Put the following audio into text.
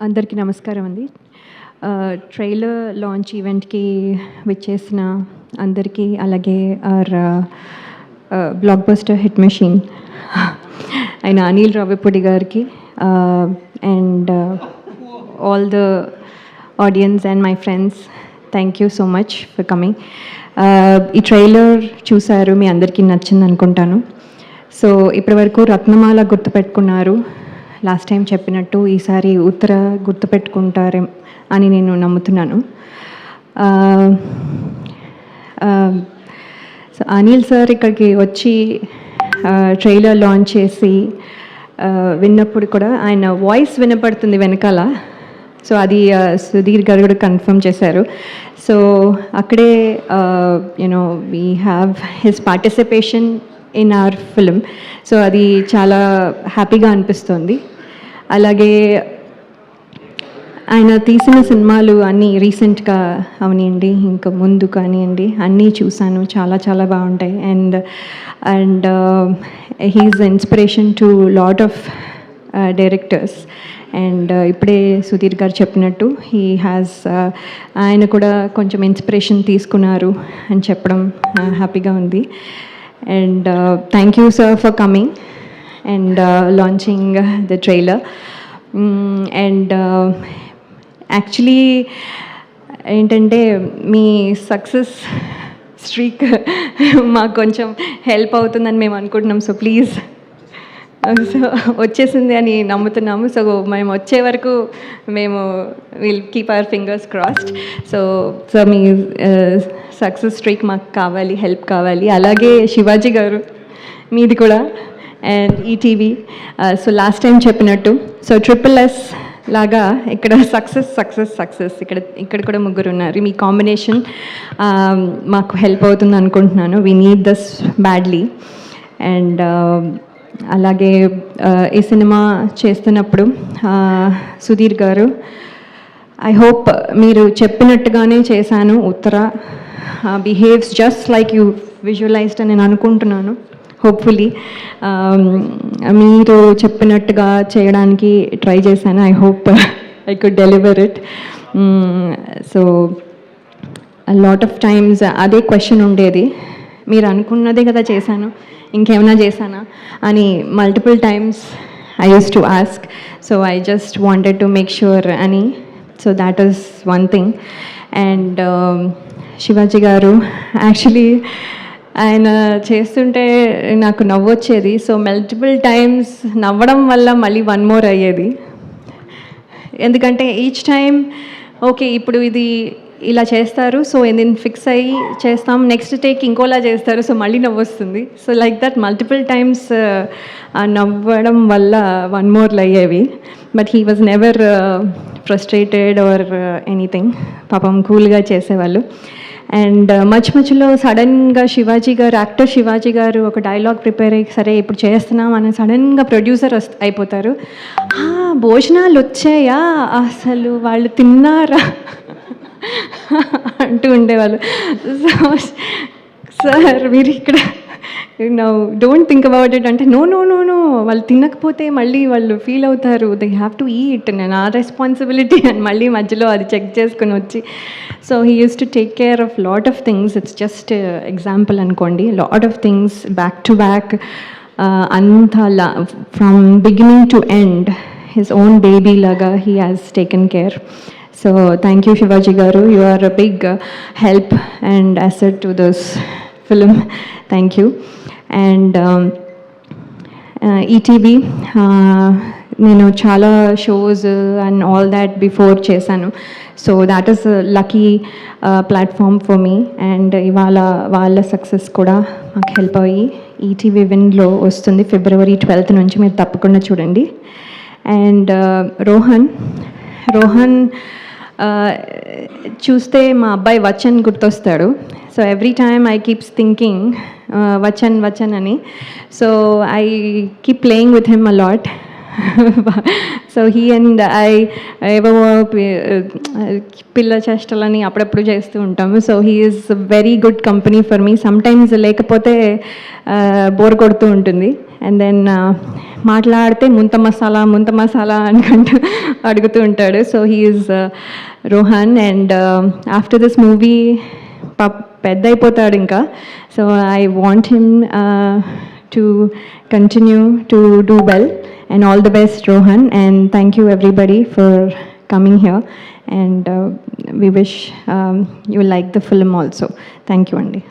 అందరికీ నమస్కారం అండి. ట్రైలర్ లాంచ్ ఈవెంట్కి విచ్చేసిన అందరికీ, అలాగే బ్లాక్ బస్టర్ హిట్ మెషిన్ అయిన అనిల్ రావిపూడి గారికి, and all the audience and my friends, thank you so much for coming. ఈ ట్రైలర్ చూసారు, మీ అందరికీ నచ్చింది అనుకుంటాను. సో ఇప్పటివరకు రత్నమాల గుర్తుపెట్టుకున్నారు, లాస్ట్ టైం చెప్పినట్టు ఈసారి ఉత్తర గుర్తుపెట్టుకుంటారే అని నేను నమ్ముతున్నాను. సో అనిల్ సార్ ఇక్కడికి వచ్చి ట్రైలర్ లాంచ్ చేసి విన్నప్పుడు కూడా ఆయన వాయిస్ వినపడుతుంది వెనకాల. సో అది సుధీర్ గారు కూడా కన్ఫర్మ్ చేశారు. సో అక్కడే you know we have his participation in our film. So అది చాలా హ్యాపీగా అనిపిస్తుంది. అలాగే ఆయన తీసిన సినిమాలు అన్నీ రీసెంట్గా అవనివ్వండి, ఇంకా ముందు కానివ్వండి, అన్నీ చూశాను, చాలా చాలా బాగుంటాయి. And he's inspiration to lot of directors. And ఇప్పుడే సుధీర్ గారు చెప్పినట్టు ఆయన కూడా కొంచెం ఇన్స్పిరేషన్ తీసుకున్నారు అని చెప్పడం హ్యాపీగా ఉంది. And thank you, sir, for coming and launching the trailer. And actually ఏంటంటే మీ సక్సెస్ స్ట్రీక్ మాకు కొంచెం హెల్ప్ అవుతుందని మేము అనుకుంటున్నాం. సో ప్లీజ్, సో వచ్చేసింది అని నమ్ముతున్నాము. సో మేము వచ్చే వరకు మేము will keep our fingers crossed. So me success streak మాకు కావాలి, హెల్ప్ కావాలి. అలాగే శివాజీ గారు మీది కూడా, and ETV. So last time చెప్పినట్టు, సో SSS లాగా ఇక్కడ సక్సెస్ ఇక్కడ కూడా ముగ్గురు ఉన్నారు. మీ కాంబినేషన్ మాకు హెల్ప్ అవుతుంది అనుకుంటున్నాను. We need this badly. And అలాగే ఈ సినిమా చేస్తున్నప్పుడు సుధీర్ గారు, ఐ హోప్ మీరు చెప్పినట్టుగానే చేశాను. Uttara behaves just like you visualised అని నేను అనుకుంటున్నాను. హోప్ఫుల్లీ మీరు చెప్పినట్టుగా చేయడానికి ట్రై చేశాను. I hope I could deliver it. So lot of times అదే క్వశ్చన్ ఉండేది, మీరు అనుకున్నదే కదా చేశాను, ఇంకేమైనా చేశానా అని multiple times I use to ask. So I just wanted to make sure అని. So that is one thing. And Shivaji garu, actually ఆయన చేస్తుంటే నాకు నవ్వొచ్చేది. సో మల్టిపుల్ టైమ్స్ నవ్వడం వల్ల మళ్ళీ వన్ మోర్ అయ్యేది. ఎందుకంటే ఈచ్ టైం ఓకే ఇప్పుడు ఇది ఇలా చేస్తారు, సో నేను ఫిక్స్ అయ్యి చేస్తాం, నెక్స్ట్ టేక్ ఇంకోలా చేస్తారు, సో మళ్ళీ నవ్వొస్తుంది. So like that multiple times నవ్వడం వల్ల వన్ మోర్లు అయ్యేవి. But he was never frustrated or anything. పాపం కూల్గా చేసేవాళ్ళు. అండ్ మధ్యలో సడన్గా యాక్టర్ శివాజీ గారు ఒక డైలాగ్ ప్రిపేర్ అయ్యి, సరే ఇప్పుడు చేస్తున్నాం అని సడన్గా ప్రొడ్యూసర్ అయిపోతారు. భోజనాలు వచ్చాయా, అసలు వాళ్ళు తిన్నారా అంటూ ఉండేవాళ్ళు. సో సార్ మీరు ఇక్కడ డోంట్ థింక్ అబౌట్ ఇట్ అంటే, నో వాళ్ళు తినకపోతే మళ్ళీ వాళ్ళు ఫీల్ అవుతారు, దే హ్యావ్ టు ఈట్, నా రెస్పాన్సిబిలిటీ అని మళ్ళీ మధ్యలో అది చెక్ చేసుకుని వచ్చి. So he use to take care of lot of things. It's just example అనుకోండి. Lot of things back to back, అంతా from beginning to end his own baby లాగా he has taken care. So thank you, Shivaji garu. You are a big help and asset to this film. Thank you. And ETV, నేను చాలా shows and all that before చేశాను. So that is lucky platform for me. And ఇవాళ వాళ్ళ success కూడా మాకు help అయ్యి ETV విన్లో వస్తుంది February 12th నుంచి, మీరు తప్పకుండా చూడండి. అండ్ రోహన్ చూస్తే మా అబ్బాయి వచన్ గుర్తొస్తాడు. So every time I keeps thinking Vachan అని. So I keep playing with him a lot. So he and I ఏవో పిల్ల చేష్టలని అప్పుడప్పుడు చేస్తూ ఉంటాము. So he is very good company for me. Sometimes లేకపోతే బోర్ కొడుతూ ఉంటుంది. అండ్ దెన్ మాట్లాడితే ముంత మసాలా అనుకుంటూ అడుగుతూ ఉంటాడు. So he's Rohan. And after this movie పెద్ద అయిపోతాడు ఇంకా. So I want him to continue to do well. And all the best, Rohan, and thank you everybody for coming here, and we wish you like the film also. Thank you, Andy.